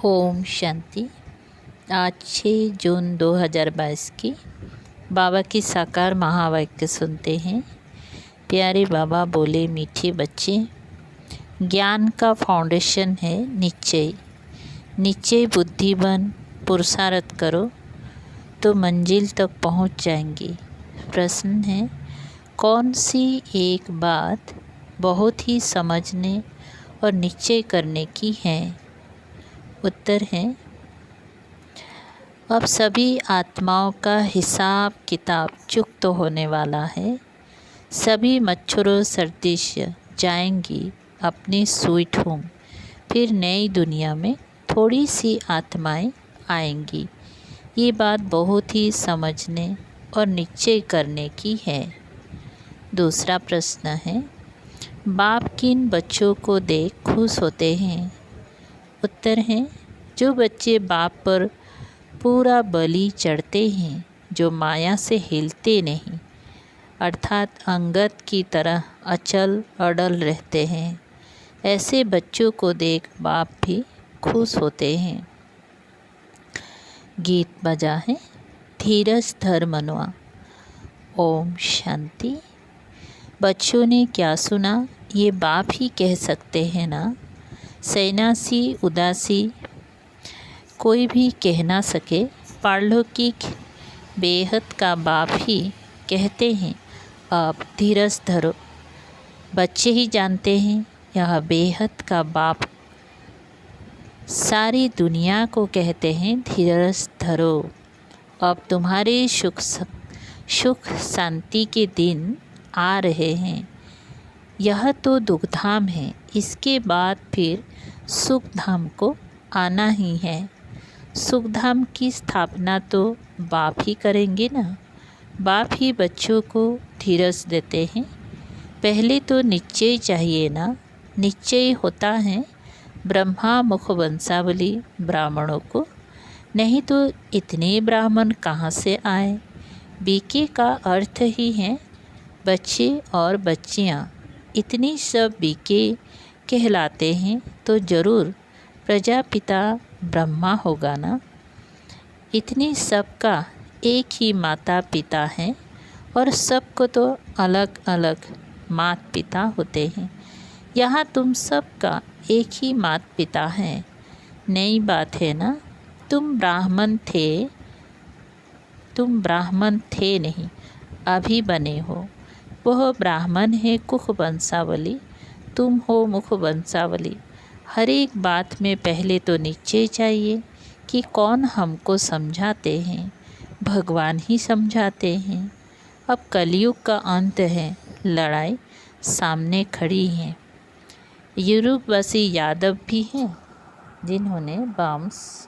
ओम शांति। आज 6 जून 2022 की बाबा की साकार महावाक्य सुनते हैं। प्यारे बाबा बोले, मीठे बच्चे, ज्ञान का फाउंडेशन है निश्चय। निश्चय बुद्धिमान पुरुषार्थ करो तो मंजिल तक पहुंच जाएंगे। प्रश्न है, कौन सी एक बात बहुत ही समझने और निश्चय करने की है? उत्तर है, अब सभी आत्माओं का हिसाब किताब चुकत होने वाला है। सभी मच्छरों सदृश जाएंगी अपनी स्वीट होम। फिर नई दुनिया में थोड़ी सी आत्माएं आएंगी। ये बात बहुत ही समझने और निश्चय करने की है। दूसरा प्रश्न है, बाप किन बच्चों को देख खुश होते हैं? उत्तर है, जो बच्चे बाप पर पूरा बलि चढ़ते हैं, जो माया से हिलते नहीं, अर्थात अंगत की तरह अचल अडल रहते हैं, ऐसे बच्चों को देख बाप भी खुश होते हैं। गीत बजा है, धीरज धर मनवा। ओम शांति। बच्चों ने क्या सुना, ये बाप ही कह सकते हैं ना। सन्यासी उदासी कोई भी कह ना सके। पारलौकिक बेहद का बाप ही कहते हैं, अब धीरज धरो। बच्चे ही जानते हैं, यह बेहद का बाप सारी दुनिया को कहते हैं, धीरज धरो। अब तुम्हारे सुख शांति के दिन आ रहे हैं। यह तो दुखधाम है, इसके बाद फिर सुखधाम को आना ही है। सुखधाम की स्थापना तो बाप ही करेंगे ना। बाप ही बच्चों को धीरज देते हैं। पहले तो निश्चय चाहिए ना। निश्चय होता है ब्रह्मा मुख वंशावली ब्राह्मणों को, नहीं तो इतने ब्राह्मण कहाँ से आए। बीके का अर्थ ही है बच्चे और बच्चियाँ। इतनी सब बीके कहलाते हैं तो जरूर प्रजापिता ब्रह्मा होगा ना। इतनी सबका एक ही माता पिता है और सबको तो अलग अलग माता पिता होते हैं। यहाँ तुम सबका एक ही माता पिता है। नई बात है ना। तुम ब्राह्मण थे नहीं, अभी बने हो। वह ब्राह्मण है कुख वंशावली, तुम हो मुख वंशावली। हर एक बात में पहले तो निश्चय चाहिए कि कौन हमको समझाते हैं। भगवान ही समझाते हैं। अब कलयुग का अंत है, लड़ाई सामने खड़ी है। यूरोपवासी यादव भी हैं जिन्होंने बम्स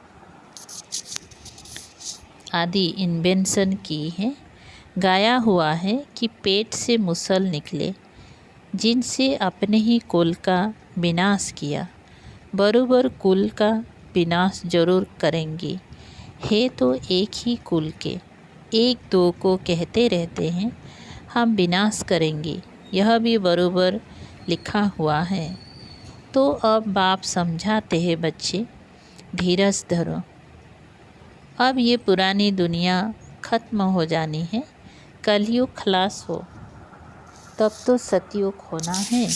आदि इन्वेंशन की है। गाया हुआ है कि पेट से मुसल निकले जिनसे अपने ही कुल का विनाश किया, बरोबर कुल का विनाश जरूर करेंगी। है तो एक ही कुल के, एक दो को कहते रहते हैं हम विनाश करेंगे, यह भी बरोबर लिखा हुआ है। तो अब बाप समझाते हैं, बच्चे धीरज धरो। अब ये पुरानी दुनिया खत्म हो जानी है। कलयुग खलास हो तब तो सतयुग होना है।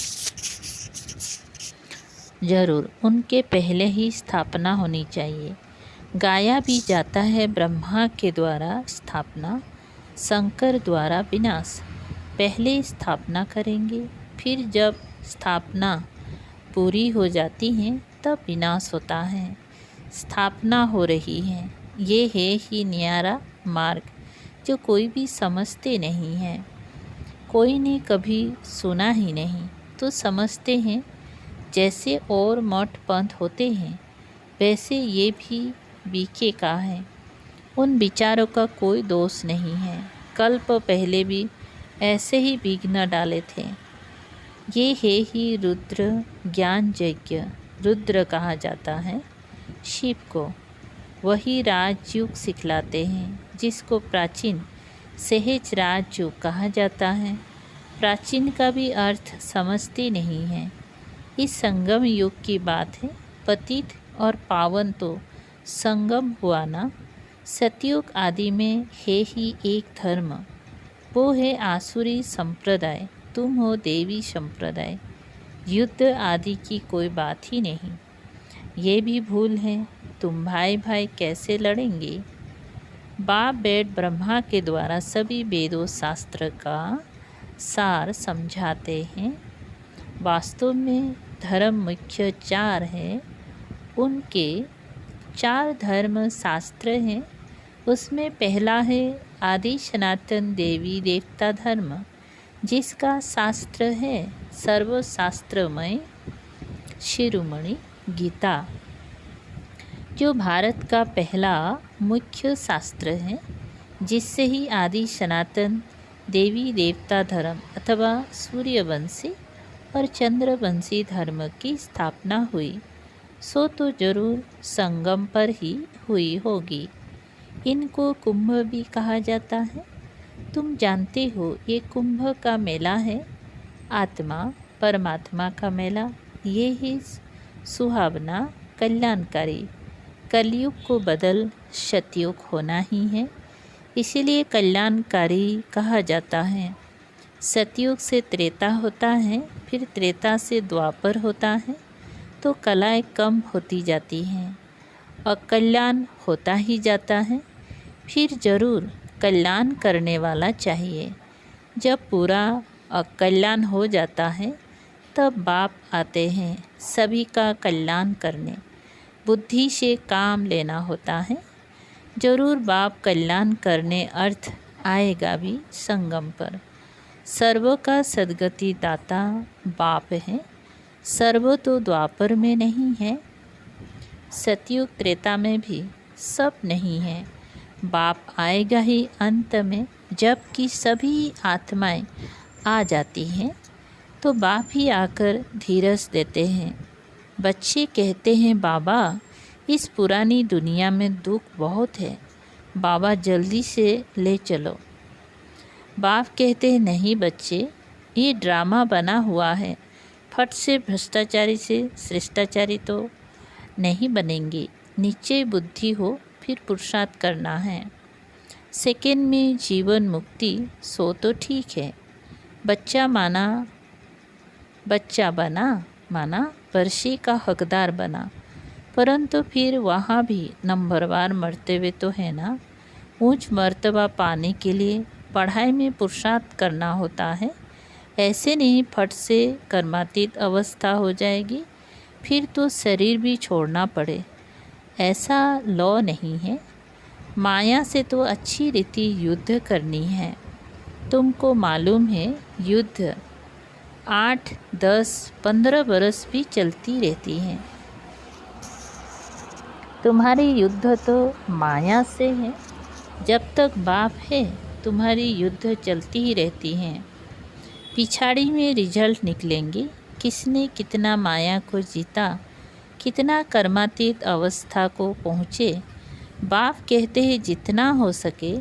जरूर उनके पहले ही स्थापना होनी चाहिए। गाया भी जाता है, ब्रह्मा के द्वारा स्थापना, शंकर द्वारा विनाश। पहले स्थापना करेंगे, फिर जब स्थापना पूरी हो जाती है तब विनाश होता है। स्थापना हो रही है, ये है ही न्यारा मार्ग जो कोई भी समझते नहीं है। कोई ने कभी सुना ही नहीं तो समझते हैं। जैसे और मठ पंथ होते हैं वैसे ये भी बीके का है। उन विचारों का कोई दोष नहीं है। कल्प पहले भी ऐसे ही विघ्न डाले थे। ये है ही रुद्र ज्ञान यज्ञ। रुद्र कहा जाता है शिव को। वही राजयुग सिखलाते हैं जिसको प्राचीन सहज राजयुग कहा जाता है। प्राचीन का भी अर्थ समझते नहीं है। इस संगम युग की बात है। पतित और पावन तो संगम हुआ ना। सतयुग आदि में है ही एक धर्म, वो है आसुरी संप्रदाय, तुम हो देवी संप्रदाय। युद्ध आदि की कोई बात ही नहीं। ये भी भूल है, तुम भाई भाई कैसे लड़ेंगे। बाप बेट ब्रह्मा के द्वारा सभी वेदों शास्त्र का सार समझाते हैं। वास्तव में धर्म मुख्य चार है, उनके चार धर्म शास्त्र हैं। उसमें पहला है आदि सनातन देवी देवता धर्म, जिसका शास्त्र है सर्वशास्त्रमय शिरोमणि गीता, जो भारत का पहला मुख्य शास्त्र है, जिससे ही आदि सनातन देवी देवता धर्म अथवा सूर्यवंशी और चंद्रवंशी धर्म की स्थापना हुई। सो तो जरूर संगम पर ही हुई होगी। इनको कुंभ भी कहा जाता है। तुम जानते हो ये कुंभ का मेला है, आत्मा परमात्मा का मेला। ये ही सुहावना कल्याणकारी कलयुग को बदल सतयुग होना ही है, इसीलिए कल्याणकारी कहा जाता है। सतयुग से त्रेता होता है, फिर त्रेता से द्वापर होता है, तो कलाएं कम होती जाती हैं और कल्याण होता ही जाता है। फिर जरूर कल्याण करने वाला चाहिए। जब पूरा कल्याण हो जाता है तब बाप आते हैं सभी का कल्याण करने। बुद्धि से काम लेना होता है। जरूर बाप कल्याण करने अर्थ आएगा भी संगम पर। सर्व का सद्गति दाता बाप है। सर्व तो द्वापर में नहीं है, सतयुग त्रेता में भी सब नहीं है। बाप आएगा ही अंत में, जबकि सभी आत्माएं आ जाती हैं तो बाप ही आकर धीरज देते हैं। बच्चे कहते हैं बाबा इस पुरानी दुनिया में दुख बहुत है, बाबा जल्दी से ले चलो। बाप कहते हैं नहीं बच्चे, ये ड्रामा बना हुआ है, फट से भ्रष्टाचारी से श्रेष्ठाचारी तो नहीं बनेंगे। नीचे बुद्धि हो फिर पुरुषार्थ करना है। सेकेंड में जीवन मुक्ति सो तो ठीक है। बच्चा बना वर्षी का हकदार बना, परंतु फिर वहाँ भी नंबरवार मर्तबे तो है ना। ऊंच मर्तबा पाने के लिए पढ़ाई में पुरुषार्थ करना होता है। ऐसे नहीं फट से कर्मातीत अवस्था हो जाएगी, फिर तो शरीर भी छोड़ना पड़े, ऐसा लॉ नहीं है। माया से तो अच्छी रीति युद्ध करनी है। तुमको मालूम है युद्ध 8, 10, 15 बरस भी चलती रहती है। तुम्हारी युद्ध तो माया से है। जब तक बाप है तुम्हारी युद्ध चलती ही रहती हैं। पिछाड़ी में रिजल्ट निकलेंगे, किसने कितना माया को जीता, कितना कर्मातीत अवस्था को पहुँचे। बाप कहते हैं जितना हो सके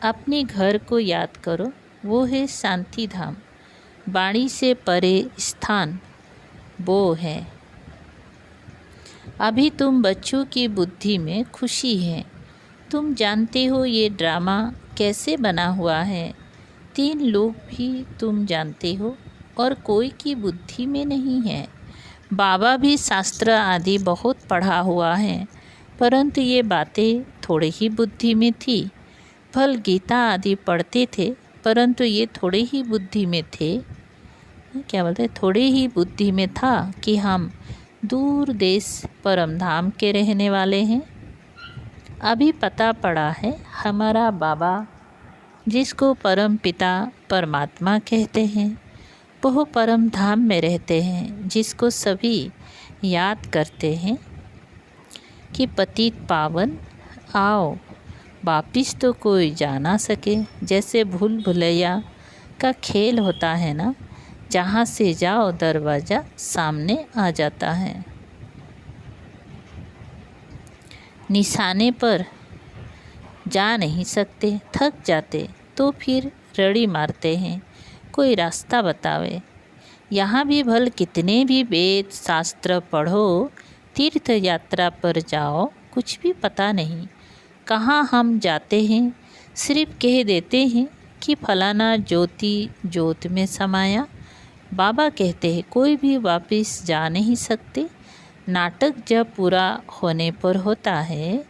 अपने घर को याद करो, वो है शांति धाम। वाणी से परे स्थान वो है। अभी तुम बच्चों की बुद्धि में खुशी है। तुम जानते हो ये ड्रामा कैसे बना हुआ है। 3 लोग भी तुम जानते हो और कोई की बुद्धि में नहीं है। बाबा भी शास्त्र आदि बहुत पढ़ा हुआ है, परंतु ये बातें थोड़ी ही बुद्धि में थी। फल गीता आदि पढ़ते थे, परंतु ये थोड़े ही बुद्धि में थे। क्या बोलते, थोड़े ही बुद्धि में था कि हम दूर देश परम धाम के रहने वाले हैं। अभी पता पड़ा है हमारा बाबा, जिसको परम पिता परमात्मा कहते हैं, वह परम धाम में रहते हैं, जिसको सभी याद करते हैं कि पतित पावन आओ, वापिस तो कोई जा ना सके। जैसे भूल भुलैया का खेल होता है ना, जहाँ से जाओ दरवाज़ा सामने आ जाता है। निशाने पर जा नहीं सकते, थक जाते तो फिर रड़ी मारते हैं, कोई रास्ता बतावे। यहाँ भी भल कितने भी वेद शास्त्र पढ़ो, तीर्थ यात्रा पर जाओ, कुछ भी पता नहीं कहाँ हम जाते हैं, सिर्फ कह देते हैं कि फलाना ज्योति ज्योत में समाया। बाबा कहते हैं कोई भी वापस जा नहीं सकते। नाटक जब पूरा होने पर होता है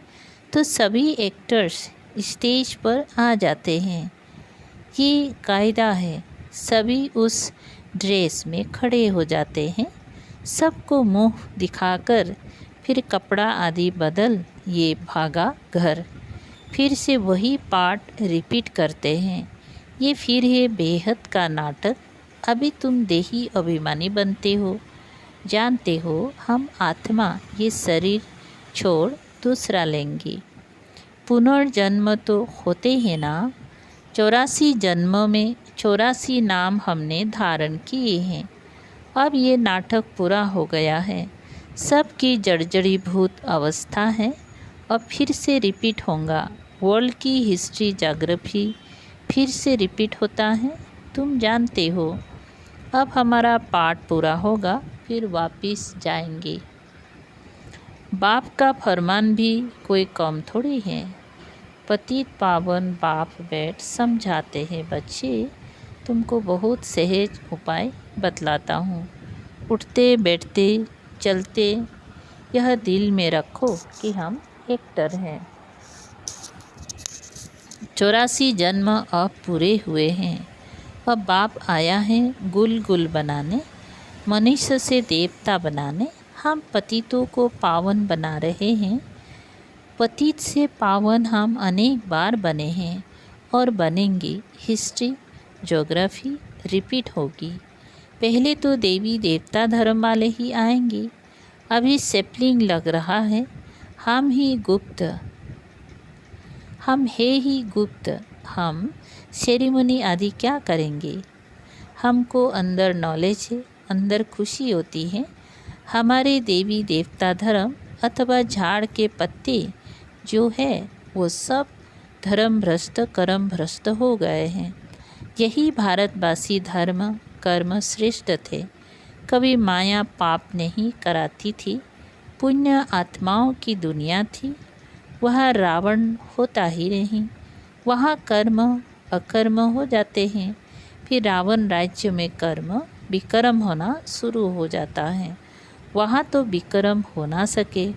तो सभी एक्टर्स स्टेज पर आ जाते हैं। ये कायदा है। सभी उस ड्रेस में खड़े हो जाते हैं। सबको मुंह दिखाकर फिर कपड़ा आदि बदल ये भागा घर। फिर से वही पार्ट रिपीट करते हैं। ये फिर है बेहद का नाटक। अभी तुम देही अभिमानी बनते हो। जानते हो हम आत्मा ये शरीर छोड़ दूसरा लेंगे। पुनर्जन्म तो होते हैं ना। 84 जन्मों में 84 नाम हमने धारण किए हैं। अब ये नाटक पूरा हो गया है। सबकी जर्जरीभूत अवस्था है। अब फिर से रिपीट होगा। वर्ल्ड की हिस्ट्री ज्योग्राफी फिर से रिपीट होता है। तुम जानते हो। अब हमारा पाठ पूरा होगा, फिर वापस जाएंगे। बाप का फरमान भी कोई कम थोड़ी है। पतित पावन बाप बैठ समझाते हैं, बच्चे तुमको बहुत सहज उपाय बतलाता हूँ। उठते बैठते चलते यह दिल में रखो कि हम एक्टर हैं। 84 जन्म अब पूरे हुए हैं। अब बाप आया है गुल गुल बनाने, मनुष्य से देवता बनाने। हम पतितों को पावन बना रहे हैं। पतित से पावन हम अनेक बार बने हैं और बनेंगे। हिस्ट्री ज्योग्राफी रिपीट होगी। पहले तो देवी देवता धर्म वाले ही आएंगे। अभी सेपलिंग लग रहा है। हम है ही गुप्त। हम सेरेमनी आदि क्या करेंगे। हमको अंदर नॉलेज है, अंदर खुशी होती है। हमारे देवी देवता धर्म अथवा झाड़ के पत्ते जो है वो सब धर्म भ्रष्ट कर्म भ्रष्ट हो गए हैं। यही भारतवासी धर्म कर्म श्रेष्ठ थे। कभी माया पाप नहीं कराती थी। पुण्य आत्माओं की दुनिया थी। वहाँ रावण होता ही नहीं। वहाँ कर्म अकर्म हो जाते हैं। फिर रावण राज्य में कर्म विकर्म होना शुरू हो जाता है। वहाँ तो विकर्म हो ना सके,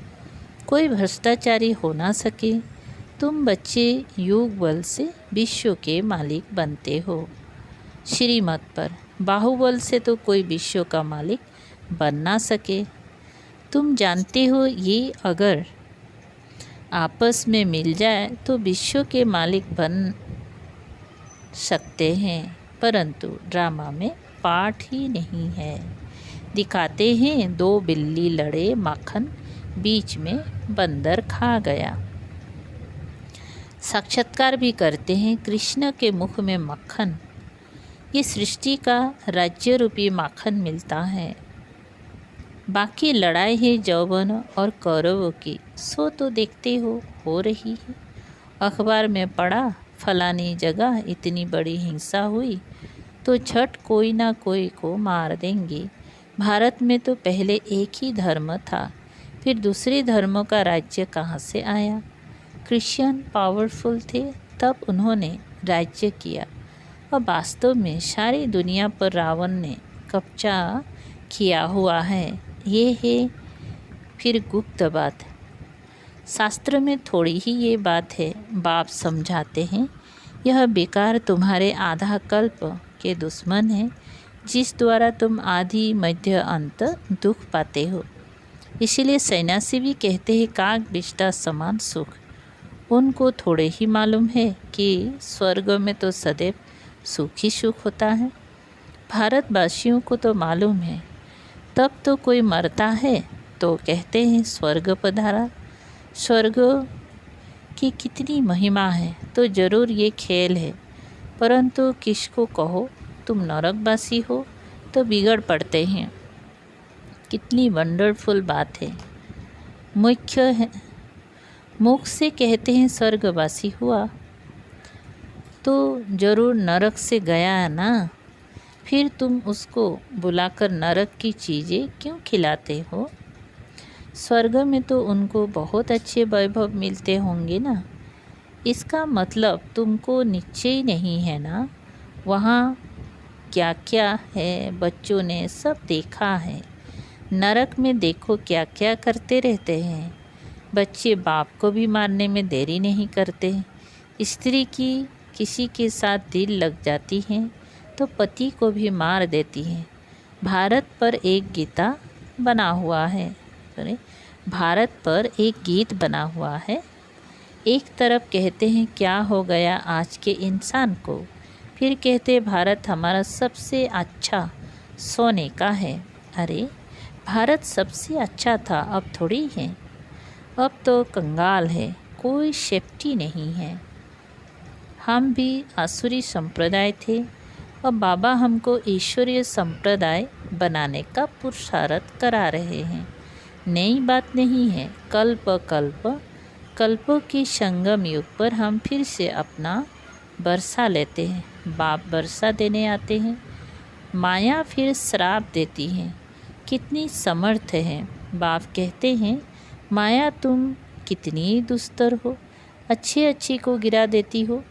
कोई भ्रष्टाचारी हो ना सके। तुम बच्चे योग बल से विश्व के मालिक बनते हो। श्रीमत पर बाहुबल से तो कोई विश्व का मालिक बन ना सके। तुम जानते हो ये अगर आपस में मिल जाए तो विश्व के मालिक बन सकते हैं, परंतु ड्रामा में पाठ ही नहीं है। दिखाते हैं 2 बिल्ली लड़े, माखन बीच में बंदर खा गया। साक्षात्कार भी करते हैं कृष्ण के मुख में मक्खन। ये सृष्टि का राज्य रूपी माखन मिलता है। बाकी लड़ाई है यौवन और कौरवों की, सो तो देखते हो रही है। अखबार में पढ़ा फलानी जगह इतनी बड़ी हिंसा हुई तो झट कोई ना कोई को मार देंगे। भारत में तो पहले एक ही धर्म था, फिर दूसरे धर्मों का राज्य कहाँ से आया। क्रिश्चियन पावरफुल थे तब उन्होंने राज्य किया। और वास्तव में सारी दुनिया पर रावण ने कब्जा किया हुआ है। ये है फिर गुप्त बात। शास्त्र में थोड़ी ही ये बात है। बाप समझाते हैं यह बेकार तुम्हारे आधा कल्प के दुश्मन है, जिस द्वारा तुम आदि मध्य अंत दुख पाते हो। इसीलिए सन्यासी भी कहते हैं काग बिष्टा समान सुख। उनको थोड़े ही मालूम है कि स्वर्ग में तो सदैव सुख ही सुख होता है। भारतवासियों को तो मालूम है। तब तो कोई मरता है तो कहते हैं स्वर्ग पधारा। स्वर्ग की कितनी महिमा है, तो ज़रूर ये खेल है। परंतु किसको कहो तुम नरकवासी हो तो बिगड़ पड़ते हैं। कितनी वंडरफुल बात है। मुख्य है, मुख से कहते हैं स्वर्गवासी हुआ तो ज़रूर नरक से गया है ना। फिर तुम उसको बुलाकर नरक की चीज़ें क्यों खिलाते हो। स्वर्ग में तो उनको बहुत अच्छे वैभव मिलते होंगे ना। इसका मतलब तुमको निश्चय नहीं है ना। वहाँ क्या क्या है बच्चों ने सब देखा है। नरक में देखो क्या क्या करते रहते हैं। बच्चे बाप को भी मारने में देरी नहीं करते। स्त्री की किसी के साथ दिल लग जाती है तो पति को भी मार देती है। भारत पर एक गीता बना हुआ है भारत पर एक गीत बना हुआ है। एक तरफ कहते हैं क्या हो गया आज के इंसान को, फिर कहते भारत हमारा सबसे अच्छा सोने का है। अरे भारत सबसे अच्छा था, अब थोड़ी है। अब तो कंगाल है, कोई सेफ्टी नहीं है। हम भी आसुरी संप्रदाय थे और बाबा हमको ईश्वरीय संप्रदाय बनाने का पुरुषार्थ करा रहे हैं। नई बात नहीं है। कल्पों की संगम युग पर हम फिर से अपना बरसा लेते हैं। बाप बरसा देने आते हैं, माया फिर श्राप देती है। कितनी समर्थ है। बाप कहते हैं माया तुम कितनी दुस्तर हो, अच्छी को गिरा देती हो।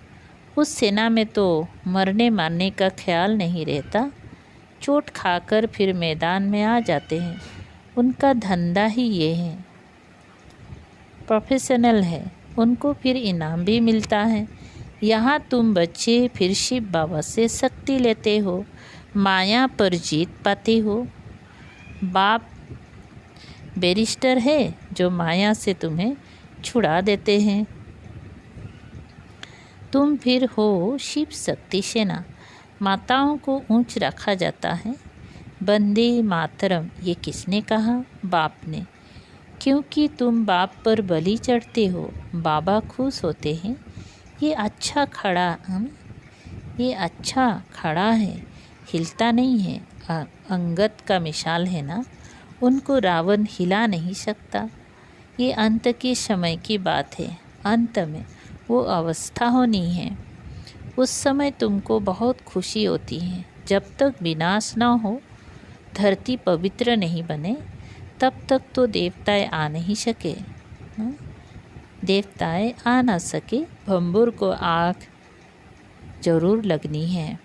उस सेना में तो मरने मारने का ख्याल नहीं रहता, चोट खाकर फिर मैदान में आ जाते हैं। उनका धंधा ही ये है, प्रोफेशनल है, उनको फिर इनाम भी मिलता है। यहाँ तुम बच्चे फिर शिव बाबा से शक्ति लेते हो, माया पर जीत पाते हो। बाप बैरिस्टर है जो माया से तुम्हें छुड़ा देते हैं। तुम फिर हो शिव शक्ति सेना। माताओं को ऊंच रखा जाता है। वंदे मातरम ये किसने कहा? बाप ने। क्योंकि तुम बाप पर बलि चढ़ते हो, बाबा खुश होते हैं। ये अच्छा खड़ा है, हिलता नहीं है। अंगद का मिसाल है ना, उनको रावण हिला नहीं सकता। ये अंत के समय की बात है। अंत में वो अवस्था होनी है। उस समय तुमको बहुत खुशी होती है। जब तक विनाश ना हो, धरती पवित्र नहीं बने, तब तक तो देवताएं आ नहीं सके। देवताएं आ ना सके, भंबुर को आग जरूर लगनी है।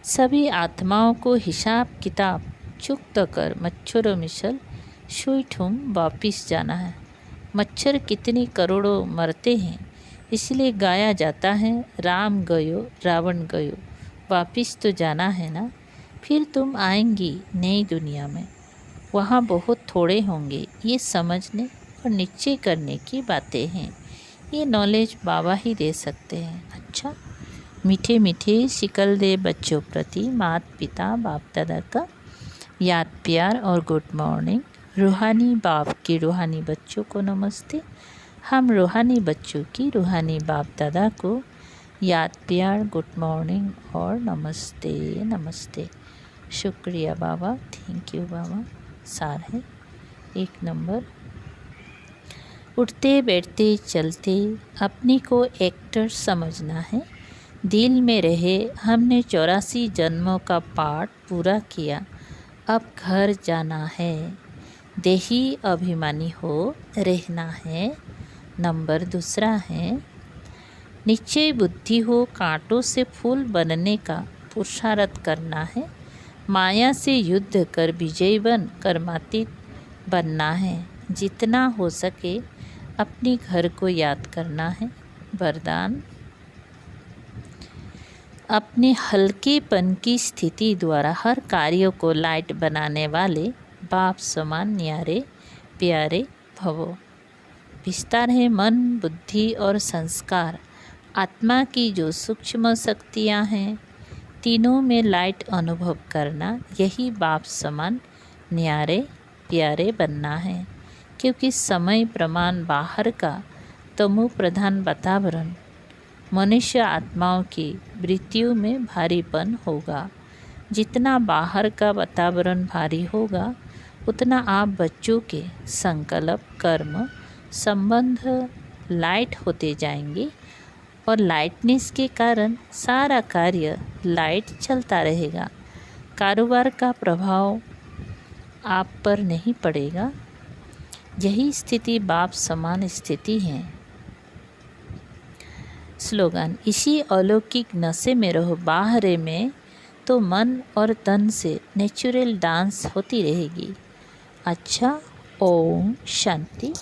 सभी आत्माओं को हिसाब किताब चुक्त कर मच्छरों मिसल सुई ठूम वापिस जाना है। मच्छर कितनी करोड़ों मरते हैं, इसलिए गाया जाता है राम गयो रावण गयो, वापिस तो जाना है ना। फिर तुम आएंगी नई दुनिया में, वहाँ बहुत थोड़े होंगे। ये समझने और निश्चय करने की बातें हैं। ये नॉलेज बाबा ही दे सकते हैं। अच्छा, मीठे मीठे शिकल दे बच्चों प्रति माता पिता बाप दादा का याद प्यार और गुड मॉर्निंग। रूहानी बाप के रूहानी बच्चों को नमस्ते। हम रूहानी बच्चों की रूहानी बाप दादा को याद प्यार गुड मॉर्निंग और नमस्ते नमस्ते। शुक्रिया बाबा, थैंक यू बाबा। सार है 1 नंबर। उठते बैठते चलते अपनी को एक्टर समझना है। दिल में रहे हमने 84 जन्मों का पाठ पूरा किया, अब घर जाना है। देही अभिमानी हो रहना है। नंबर 2 है निश्चय बुद्धि हो, कांटों से फूल बनने का पुरुषार्थ करना है। माया से युद्ध कर विजयी बन कर्मातीत बनना है। जितना हो सके अपनी घर को याद करना है। वरदान अपने हल्केपन की स्थिति द्वारा हर कार्य को लाइट बनाने वाले बाप समान न्यारे प्यारे भवो। विस्तार है मन बुद्धि और संस्कार, आत्मा की जो सूक्ष्म शक्तियाँ हैं, तीनों में लाइट अनुभव करना, यही बाप समान न्यारे प्यारे बनना है। क्योंकि समय प्रमाण बाहर का तमो प्रधान वातावरण मनुष्य आत्माओं की वृत्तियों में भारीपन होगा। जितना बाहर का वातावरण भारी होगा, उतना आप बच्चों के संकल्प कर्म संबंध लाइट होते जाएंगे और लाइटनेस के कारण सारा कार्य लाइट चलता रहेगा। कारोबार का प्रभाव आप पर नहीं पड़ेगा। यही स्थिति बाप समान स्थिति है। स्लोगन, इसी अलौकिक नशे में रहो। बाहर में तो मन और तन से नेचुरल डांस होती रहेगी। अच्छा, ओम शांति।